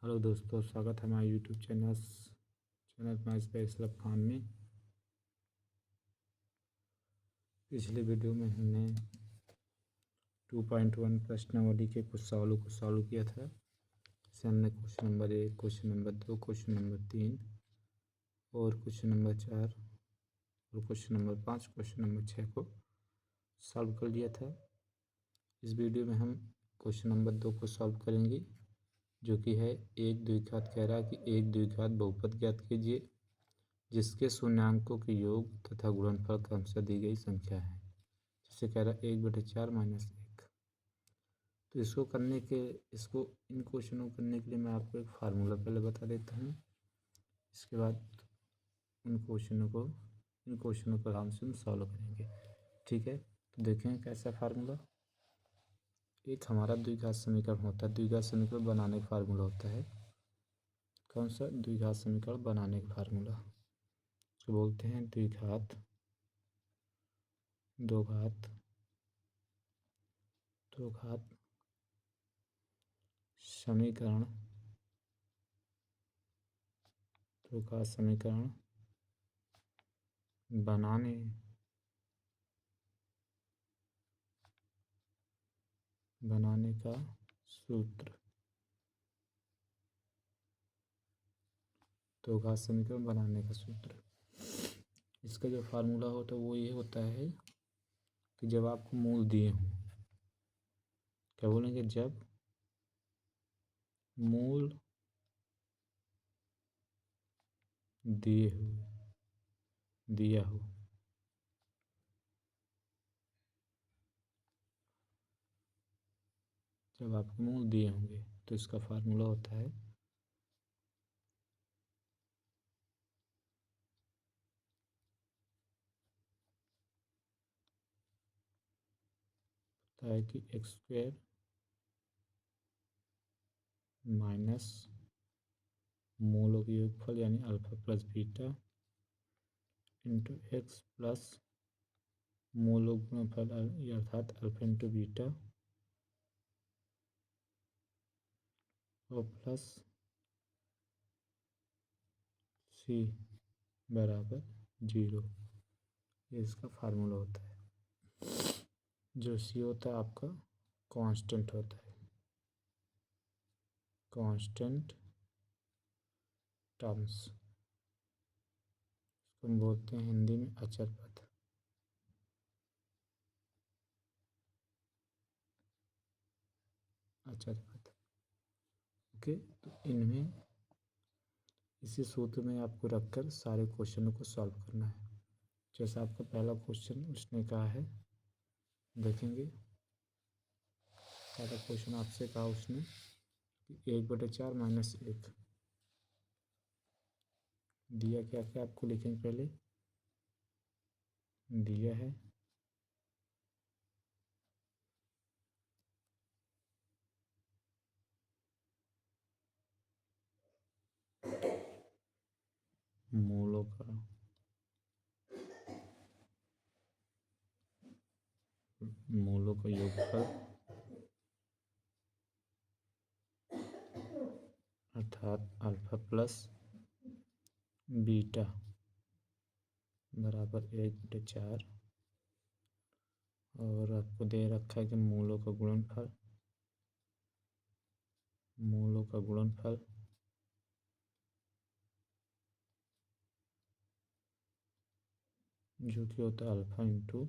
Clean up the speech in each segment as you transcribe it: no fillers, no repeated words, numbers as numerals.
Hello दोस्तों, स्वागत है हमारे YouTube channel my special Khan में। पिछले वीडियो में हमने 2.1 प्रश्नावली के कुछ सवालों को सॉल्व किया था। जैसे हमने question number 1, question number 2, question number 3 और क्वेश्चन नंबर 4 और क्वेश्चन नंबर 5, क्वेश्चन नंबर 6 को सॉल्व कर लिया था। इस वीडियो में हम क्वेश्चन नंबर 2 को सॉल्व करेंगे, जो कि है एक द्विघात। कह रहा है कि एक द्विघात बहुपद ज्ञात कीजिए जिसके शून्यांकों के योग तथा गुणनफल क्रमशः दी गई संख्या है। जैसे कह रहा है 1/4 - 1। तो इसको इन क्वेश्चनों को करने के लिए मैं आपको एक फार्मूला पहले बता देता हूँ। इसके बाद इन क्वेश्चनों को आराम से हम सॉल्व करेंगे। ठीक है, तो देखें कैसा फार्मूला। एक हमारा द्विघात समीकरण होता है। द्विघात समीकरण बनाने का फार्मूला होता है कौन सा? द्विघात समीकरण बनाने का फार्मूला तो बोलते हैं द्विघात दो घात समीकरण बनाने का सूत्र। दो घात समीकरण बनाने का सूत्र, इसका जो फार्मूला होता है वो ये होता है कि जब आपको मूल दिए हों, क्या बोलेंगे? जब मूल दिया हो जब आपको मूल दिए होंगे तो इसका फार्मूला होता है कि x² माइनस मूलों की योगफल यानी alpha plus beta into X plus मूलों का गुणनफल अर्थात अल्फा इंटू बीटा और प्लस सी बराबर 0। ये इसका फार्मूला होता है। जो सी होता है आपका कांस्टेंट होता है, कांस्टेंट टर्म्स। इसको हम बोलते हैं हिंदी में अचर पद। ओके, तो इनमें इसी सूत्र में आपको रखकर सारे क्वेश्चनों को सॉल्व करना है। जैसा आपका पहला क्वेश्चन उसने कहा है, देखेंगे। पहला क्वेश्चन आपसे कहा उसने कि 1/4 - 1 दिया। क्या क्या आपको लिखेंगे? पहले दिया है मूलों का योगफल अर्थात अल्फा प्लस बीटा बराबर 1/4 और आपको दे रखा है कि मूलों का गुणनफल जो कि होता है अल्फा इंटू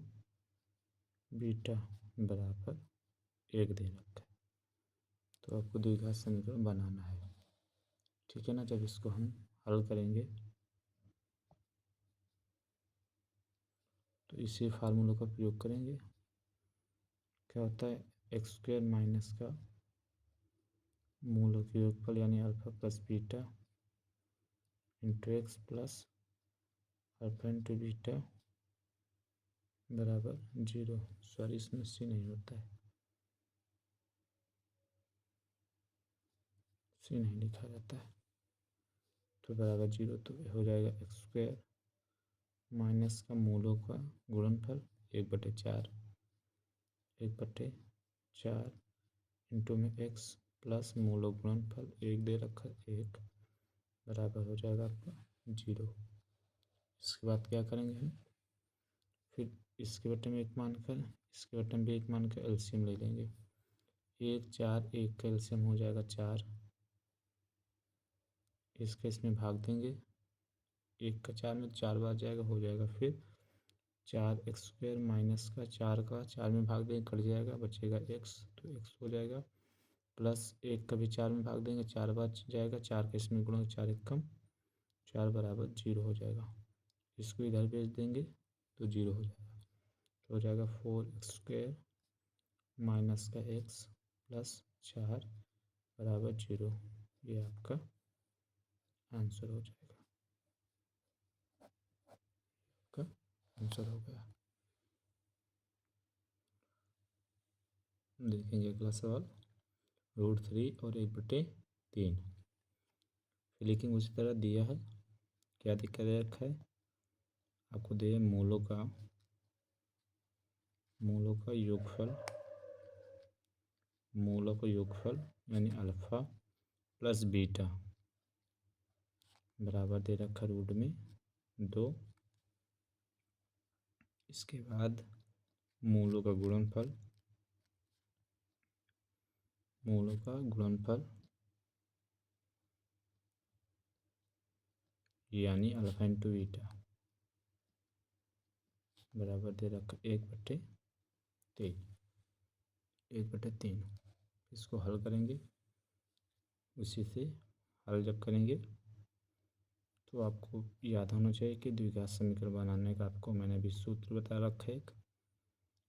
बीटा बराबर 1 दे रखा है। तो आपको द्विघात समीकरण बनाना है। ठीक है ना। जब इसको हम हल करेंगे तो इसी फार्मूले का प्रयोग करेंगे। क्या होता है? x² माइनस का मूलों के योगफल यानी alpha plus beta into X plus alpha into beta बराबर 0। सॉरी, इसमें सी नहीं होता है, सी नहीं लिखा जाता है, तो बराबर 0। तो हो जाएगा x² माइनस का मूलों का गुणनफल 1/4 इंटू में x प्लस मूलों गुणनफल 1 दे रखा है 1 बराबर हो जाएगा आपका 0। इसके बाद क्या करेंगे हम, फिर इसके बटे में 1 मानकर इसके बटे में भी 1 मानकर एलसीएम ले लेंगे। 1 4 1 का एलसीएम हो जाएगा 4, इसका इसमें भाग देंगे 1 का 4 में 4 बार जाएगा हो जाएगा। फिर 4x² माइनस का 4 का 4 में भाग देंगे कट जाएगा बचेगा x, तो x हो जाएगा। प्लस 1 का भी 4 में भाग देंगे 4 बार जाएगा, 4 का इसमें गुणा 4 1 कम 4 बराबर 0 हो जाएगा। इसको इधर भेज देंगे तो 0 हो जाएगा, तो हो जाएगा 4x² माइनस का x प्लस 4 बराबर 0। ये आपका आंसर हो जाएगा, आपका आंसर हो गया। देखेंगे अगला सवाल, √3 और 1/3 फिर लिखेंगे उसी तरह दिया है। क्या दिक्कत दे रखा है आपको, दिया मूलों का योगफल यानी अल्फ़ा प्लस बीटा बराबर दे रखा √2। इसके बाद मूलों का गुणनफल यानी अल्फ़ा इंटू बीटा बराबर दे रखा 1/3। इसको हल करेंगे, उसी से हल जब करेंगे तो आपको याद होना चाहिए कि द्विघात समीकरण बनाने का आपको मैंने अभी सूत्र बता रखा है।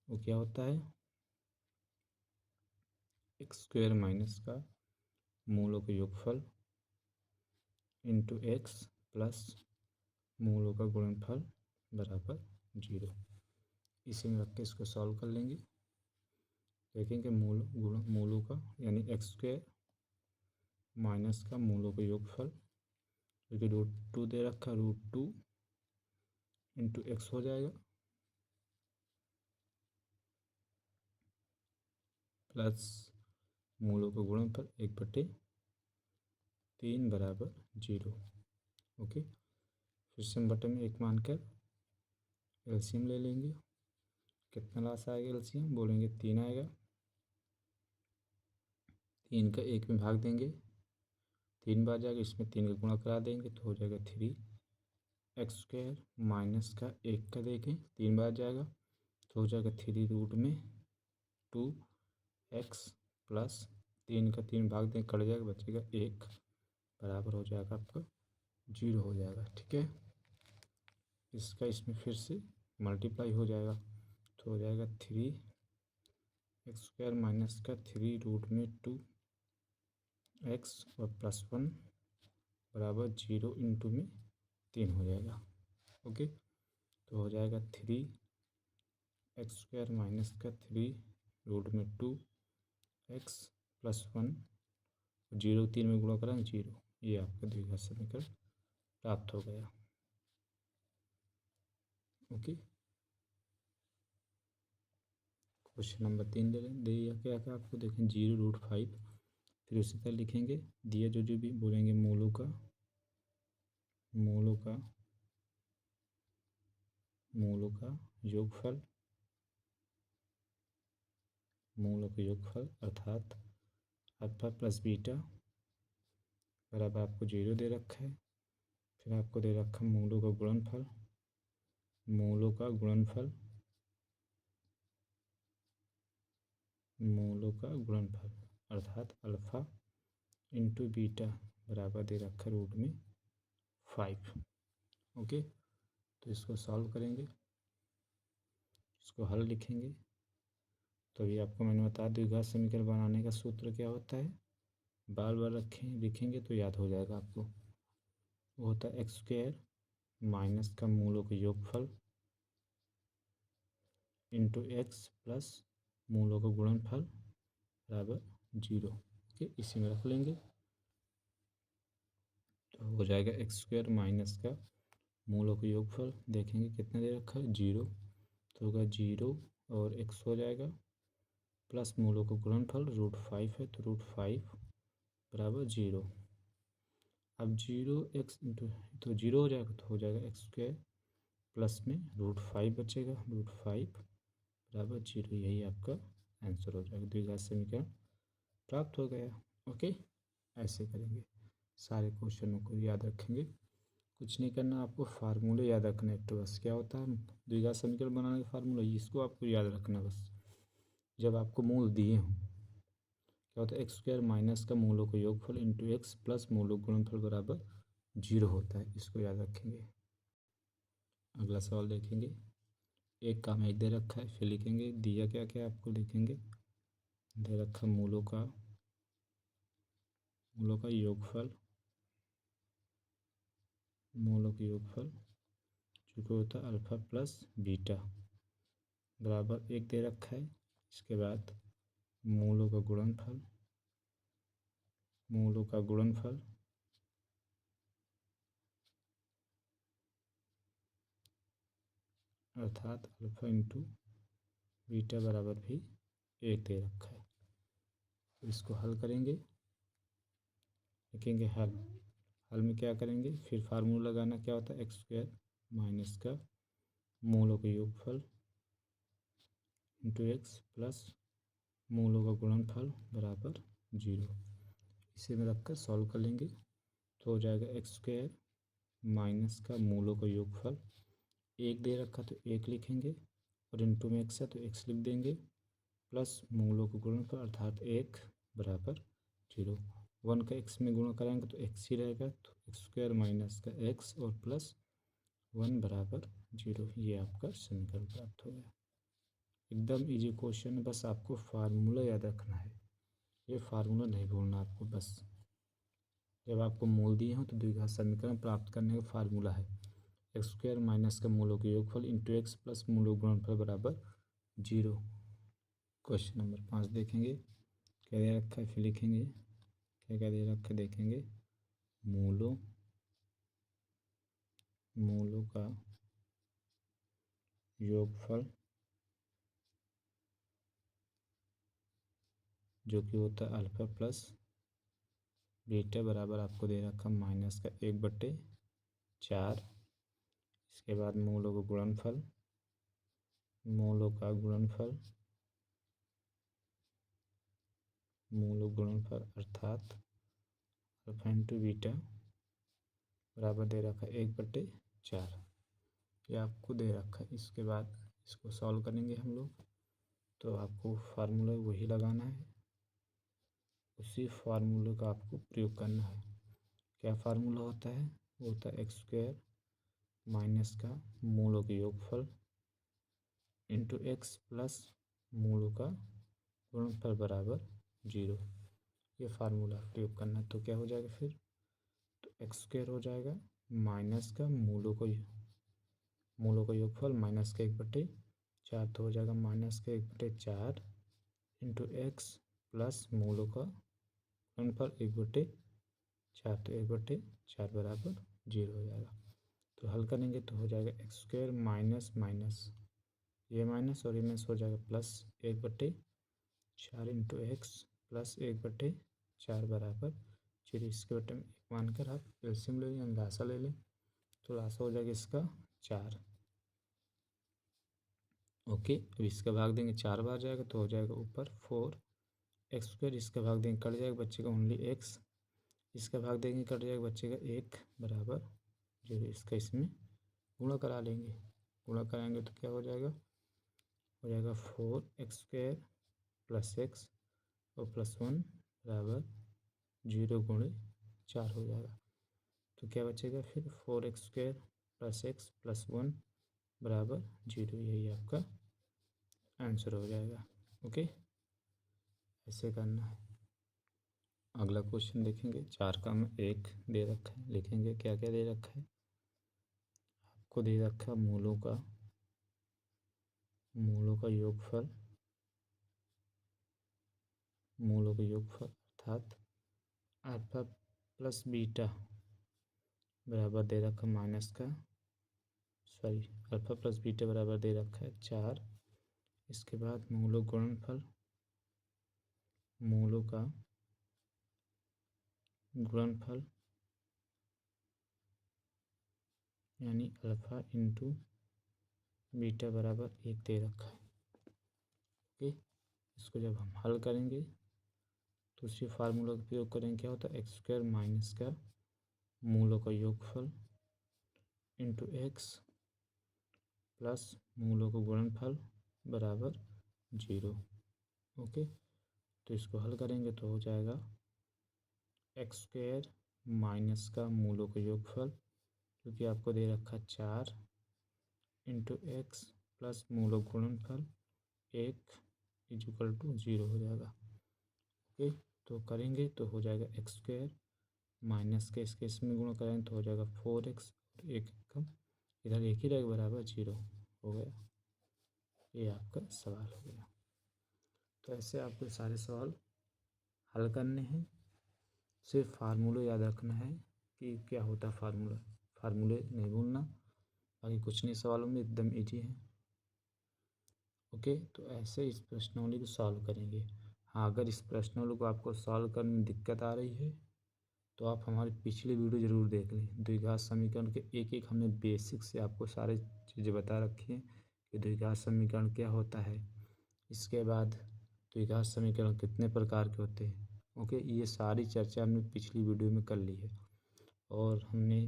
वो क्या होता है, x² माइनस का मूलों का योगफल इंटू x प्लस मूलों का गुणनफल बराबर 0। इसी में रख के इसको सॉल्व कर लेंगे। देखेंगे मूलों का यानी x² माइनस का मूलों का योगफल, क्योंकि √2 दे रखा √2 इंटू x हो जाएगा प्लस मूलों का गुणनफल 1/3 बराबर 0। ओके, फिर से हम बटे में 1 मानकर एलसीएम ले लेंगे। कितना लास आएगा एलसीएम, बोलेंगे 3 आएगा। 3 का 1 में भाग देंगे 3 बार जाएगा, इसमें 3 का गुणा करा देंगे तो हो जाएगा 3x² माइनस का 1 का देखें 3 बार जाएगा तो हो जाएगा 3√2x प्लस 3 का 3 भाग देंगे कट जाएगा बचेगा 1 बराबर हो जाएगा आपका 0 हो जाएगा। ठीक है, इसका इसमें फिर से मल्टीप्लाई हो जाएगा तो हो जाएगा 3x² माइनस का 3√2x और +1 बराबर 0 इंटू में 3 हो जाएगा। ओके, तो हो जाएगा 3x² माइनस का 3√2x +1 0 3 में गुणा करेंगे 0। ये आपका द्विघात समीकरण प्राप्त हो गया। ओके, क्वेश्चन नंबर 3 दिया क्या क्या आपको, देखें 0√5। फिर उसी तरह लिखेंगे दिया जो भी बोलेंगे मूलों का योगफल अर्थात अल्फा प्लस बीटा बराबर आपको 0 दे रखा है। फिर आपको दे रखा मूलों का गुणनफल अर्थात अल्फ़ा इंटू बीटा बराबर दे रखा √5। ओके, तो इसको सॉल्व करेंगे, इसको हल लिखेंगे। तो अभी आपको मैंने बताया द्विघात समीकरण बनाने का सूत्र क्या होता है, बार बार लिखेंगे तो याद हो जाएगा आपको। वो होता है x² माइनस का मूलों का योगफल इंटू x प्लस मूलों का गुणनफल बराबर 0। ओके, इसी में रख लेंगे तो हो जाएगा x² माइनस का मूलों का योगफल, देखेंगे कितना दे रखा है 0, तो होगा 0 और x हो जाएगा प्लस मूलों का गुणनफल √5 है तो √5 बराबर 0। अब 0x इंटू तो 0 हो जाएगा तो हो जाएगा एक्स स्क्वायर प्लस में √5 बचेगा, √5 बराबर 0। यही आपका आंसर हो जाएगा। द्विघात समीकरण प्राप्त हो गया। ओके, ऐसे करेंगे। सारे क्वेश्चनों को याद रखेंगे, कुछ नहीं करना आपको, फार्मूले याद रखना है तो बस। क्या होता है द्विघात समीकरण बनाने का फार्मूला, इसको आपको याद रखना बस। जब आपको मूल दिए हों, क्या होता है एक्स स्क्वायर माइनस का मूलों का योगफल इंटू एक्स प्लस मूलों का गुणनफल बराबर 0 होता है, इसको याद रखेंगे। अगला सवाल देखेंगे। एक काम एक दे रखा है, फिर लिखेंगे दिया क्या क्या आपको, लिखेंगे दे रखा मूलों का योगफल, मूलों का योगफल जो कि होता है अल्फ़ा प्लस बीटा बराबर 1 दे रखा है। इसके बाद मूलों का गुणनफल, अर्थात अल्फ़ा इंटू बीटा बराबर भी 1 दे रखा है। तो इसको हल करेंगे, लिखेंगे हल में क्या करेंगे, फिर फार्मूला लगाना। क्या होता है एक्स स्क्वायर माइनस का मूलों का योगफल इंटू एक्स प्लस मूलों का गुणनफल बराबर 0। इसे में रखकर सॉल्व कर लेंगे तो हो जाएगा एक्स स्क्वायर माइनस का मूलों का योगफल, 1 दे रखा तो 1 लिखेंगे और इंटू में एक्स है तो एक्स लिख देंगे, प्लस मूलों का गुणनफल अर्थात 1 बराबर 0। 1 का एक्स में गुणा कराएंगे तो एक्स ही रहेगा, तो एक्स स्क्वायर माइनस का एक्स और प्लस 1 बराबर 0। ये आपका समीकरण प्राप्त हो गया। एकदम इजी क्वेश्चन है, बस आपको फार्मूला याद रखना है। ये फार्मूला नहीं भूलना आपको। बस जब आपको मूल दिए हों तो द्विघात समीकरण प्राप्त करने का फार्मूला है एक्स स्क्वायर माइनस का मूलों का योगफल इंटू एक्स प्लस मूलों का गुणनफल बराबर 0। क्वेश्चन नंबर 5 देखेंगे। क्या दे रखा है, फिर लिखेंगे क्या क्या दे रखा है, देखेंगे मूलों का योगफल जो कि होता है अल्फ़ा प्लस बीटा बराबर आपको दे रखा माइनस का 1/4। इसके बाद मूलों का गुणनफल अर्थात अल्फा इंटू बीटा बराबर दे रखा 1/4। ये आपको दे रखा है। इसके बाद इसको सॉल्व करेंगे हम लोग, तो आपको फार्मूला वही लगाना है, उसी फार्मूले का आपको प्रयोग करना है। क्या फार्मूला होता है, वो होता है एक्स स्क्वायर माइनस का मूलों का योगफल इंटू एक्स प्लस मूलों का गुणनफल बराबर 0। ये फार्मूला प्रयोग करना है। तो क्या हो जाएगा फिर, तो एक्स स्क्वायर हो जाएगा माइनस का मूलों का योगफल माइनस का 1/4, तो हो जाएगा माइनस का 1/4 इंटू एक्स प्लस मूलों का गुणनफल 1/4, तो 1/4 बराबर 0 हो जाएगा। तो हल करेंगे तो हो जाएगा एक्स स्क्वायर माइनस माइनस ये माइनस और ये माइनस हो जाएगा प्लस 1/4 इंटू एक्स प्लस 1/4 बराबर 0। इसके बटे में 1 मानकर आप एलसीएम ले लें, लासा ले लें, तो लासा हो जाएगा इसका 4। ओके, अब इसका भाग देंगे 4 बार जाएगा तो हो जाएगा ऊपर 4 एक्स स्क्वायर। इसका भाग देंगे कट जाएगा, बच्चे का ओनली एक्स। इसका भाग देंगे कट जाएगा, बच्चे का 1 बराबर 0। इसका इसमें गुणा करा लेंगे, गुणा कराएंगे तो क्या हो जाएगा 4 एक्स स्क्वायर प्लस एक्स और प्लस 1 बराबर 0 गुणे 4 हो जाएगा। तो क्या बचेगा फिर 4 x square plus x plus 1 बराबर 0। यही आपका आंसर हो जाएगा। ओके, ऐसे करना है। अगला क्वेश्चन देखेंगे। 4 का में 1 दे रखा है, लिखेंगे क्या क्या दे रखा है। आपको दे रखा है मूलों का योगफल अर्थात अल्फा प्लस बीटा बराबर दे रखा माइनस का अल्फा प्लस बीटा बराबर दे रखा है 4। इसके बाद मूलों का गुणनफल यानी अल्फ़ा इंटू बीटा बराबर 1 दे रखा है। ओके, इसको जब हम हल करेंगे तो उसी फार्मूला का प्रयोग करेंगे। क्या होता है, एक्स स्क्वायर माइनस का मूलों का योगफल इंटू एक्स प्लस मूलों का गुणनफल बराबर 0। ओके, तो इसको हल करेंगे तो हो जाएगा एक्स स्क्वायर माइनस का मूलों का योगफल, क्योंकि आपको दे रखा 4 इंटू एक्स प्लस मूलों गुणनफल 1 इक्वल टू 0 हो जाएगा। ओके, तो करेंगे तो हो जाएगा एक्स स्क्वायर माइनस के इसके इसमें गुणा करेंगे तो हो जाएगा 4x और 1 कम, इधर एक ही रहेगा बराबर 0 हो गया। ये आपका सवाल हो गया। तो ऐसे आपको सारे सवाल हल करने हैं। सिर्फ फार्मूले याद रखना है कि क्या होता है फार्मूला, फार्मूले नहीं भूलना, बाकी कुछ नहीं सवालों में एकदम ईजी है। ओके, तो ऐसे इस प्रश्नावली को सॉल्व करेंगे। हाँ, अगर इस प्रश्नावली को आपको सॉल्व करने में दिक्कत आ रही है तो आप हमारी पिछली वीडियो ज़रूर देख लें। द्विघात समीकरण के एक एक हमने बेसिक से आपको सारी चीज़ें बता रखी हैं कि द्विघात समीकरण क्या होता है, इसके बाद द्विघात समीकरण कितने प्रकार के होते हैं। ओके, ये सारी चर्चा हमने पिछली वीडियो में कर ली है। और हमने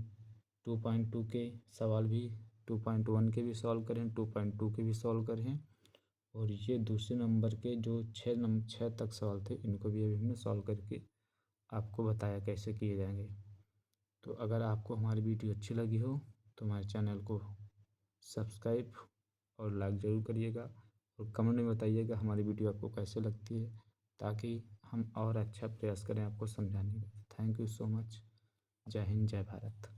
2.2 के सवाल भी 2.1 के भी सॉल्व करे हैं, 2.2 के भी सॉल्व करे हैं, और ये दूसरे नंबर के जो 6 तक सवाल थे इनको भी अभी हमने सॉल्व करके आपको बताया कैसे किए जाएंगे। तो अगर आपको हमारी वीडियो अच्छी लगी हो तो हमारे चैनल को सब्सक्राइब और लाइक ज़रूर करिएगा, और कमेंट में बताइएगा हमारी वीडियो आपको कैसे लगती है, ताकि हम और अच्छा प्रयास करें आपको समझाने का। Thank you so much. जय हिंद, जय भारत।